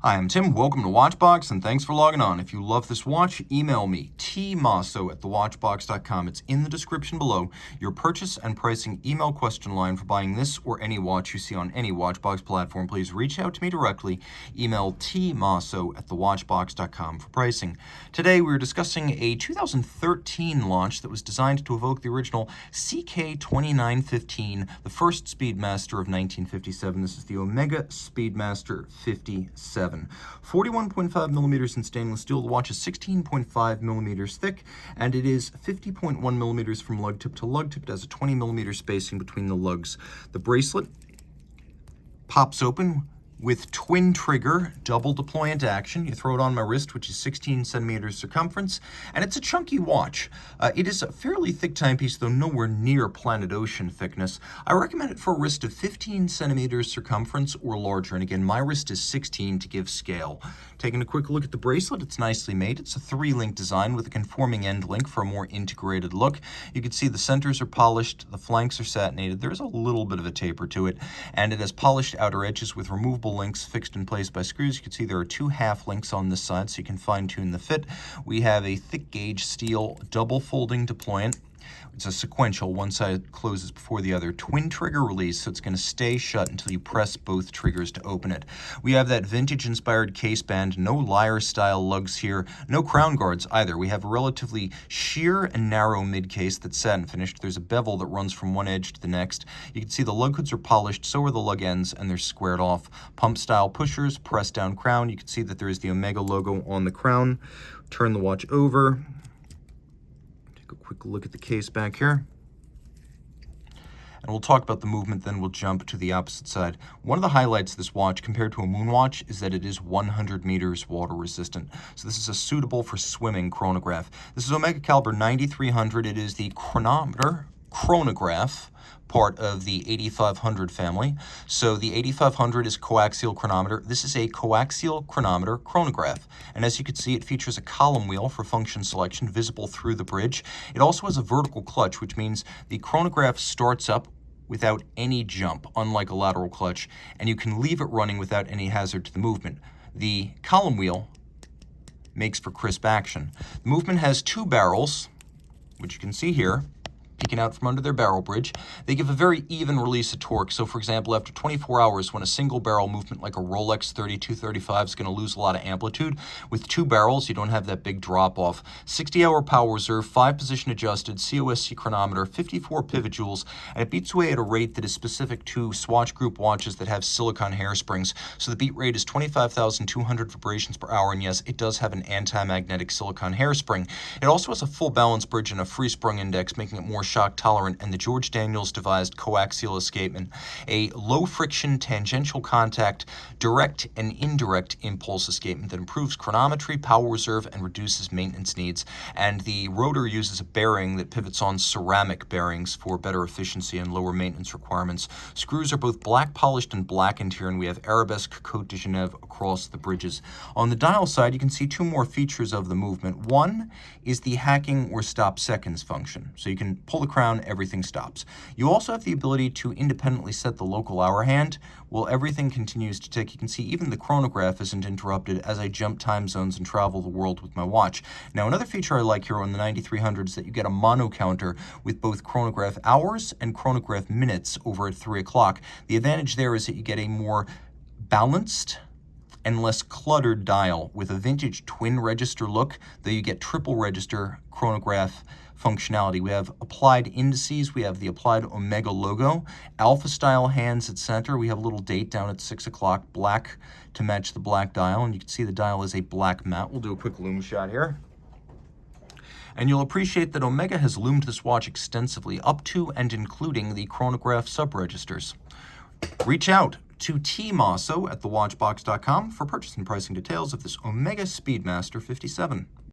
Hi, I'm Tim. Welcome to Watchbox, and thanks for logging on. If you love this watch, email me, tmosso@thewatchbox.com. It's in the description below. Your purchase and pricing email question line for buying this or any watch you see on any Watchbox platform. Please reach out to me directly. Email tmosso@thewatchbox.com for pricing. Today, we're discussing a 2013 launch that was designed to evoke the original CK-2915, the first Speedmaster of 1957. This is the Omega Speedmaster 57. 41.5 millimeters in stainless steel. The watch is 16.5 millimeters thick, and it is 50.1 millimeters from lug tip to lug tip. It has a 20 millimeter spacing between the lugs. The bracelet pops open with twin trigger, double deployant action. You throw it on my wrist, which is 16 centimeters circumference, and it's a chunky watch. It is a fairly thick timepiece, though nowhere near Planet Ocean thickness. I recommend it for a wrist of 15 centimeters circumference or larger, and again, my wrist is 16 to give scale. Taking a quick look at the bracelet, it's nicely made. It's a 3-link design with a conforming end link for a more integrated look. You can see the centers are polished, the flanks are satinated. There's a little bit of a taper to it, and it has polished outer edges with removable links fixed in place by screws. You can see there are 2 half links on this side, so you can fine-tune the fit. We have a thick gauge steel double folding deployant. It's a sequential, one side closes before the other. Twin trigger release, so it's going to stay shut until you press both triggers to open it. We have that vintage-inspired case band, no lyre-style lugs here, no crown guards either. We have a relatively sheer and narrow mid-case that's satin finished. There's a bevel that runs from one edge to the next. You can see the lug hoods are polished, so are the lug ends, and they're squared off. Pump-style pushers, press-down crown. You can see that there is the Omega logo on the crown. Turn the watch over. Quick look at the case back here. And we'll talk about the movement, then we'll jump to the opposite side. One of the highlights of this watch compared to a moon watch is that it is 100 meters water resistant. So this is a suitable for swimming chronograph. This is Omega caliber 9300. It is the Chronograph, part of the 8500 family. So the 8500 is coaxial chronometer. This is a coaxial chronometer chronograph. And as you can see, it features a column wheel for function selection visible through the bridge. It also has a vertical clutch, which means the chronograph starts up without any jump, unlike a lateral clutch, and you can leave it running without any hazard to the movement. The column wheel makes for crisp action. The movement has 2 barrels, which you can see here, peeking out from under their barrel bridge. They give a very even release of torque. So for example, after 24 hours, when a single barrel movement like a Rolex 3235 is going to lose a lot of amplitude, with 2 barrels, you don't have that big drop off. 60-hour power reserve, 5 position adjusted, COSC chronometer, 54 pivot joules, and it beats away at a rate that is specific to Swatch Group watches that have silicone hairsprings. So the beat rate is 25,200 vibrations per hour, and yes, it does have an anti-magnetic silicone hairspring. It also has a full balance bridge and a free sprung index, making it more shock tolerant, and the George Daniels devised coaxial escapement, a low friction tangential contact, direct and indirect impulse escapement that improves chronometry, power reserve, and reduces maintenance needs. And the rotor uses a bearing that pivots on ceramic bearings for better efficiency and lower maintenance requirements. Screws are both black polished and blackened here, and we have arabesque Côte de Genève across the bridges. On the dial side, you can see 2 more features of the movement. One is the hacking or stop seconds function. So you can pull the crown, everything stops. You also have the ability to independently set the local hour hand while everything continues to tick. You can see even the chronograph isn't interrupted as I jump time zones and travel the world with my watch. Now, another feature I like here on the 9300 is that you get a mono counter with both chronograph hours and chronograph minutes over at 3 o'clock. The advantage there is that you get a more balanced and less cluttered dial with a vintage twin register look, though you get triple register chronograph functionality. We have applied indices, we have the applied Omega logo, alpha style hands at center, we have a little date down at 6 o'clock, black to match the black dial, and you can see the dial is a black matte. We'll do a quick loom shot here. And you'll appreciate that Omega has loomed this watch extensively, up to and including the chronograph sub-registers. Reach out to tmosso@thewatchbox.com for purchase and pricing details of this Omega Speedmaster 57.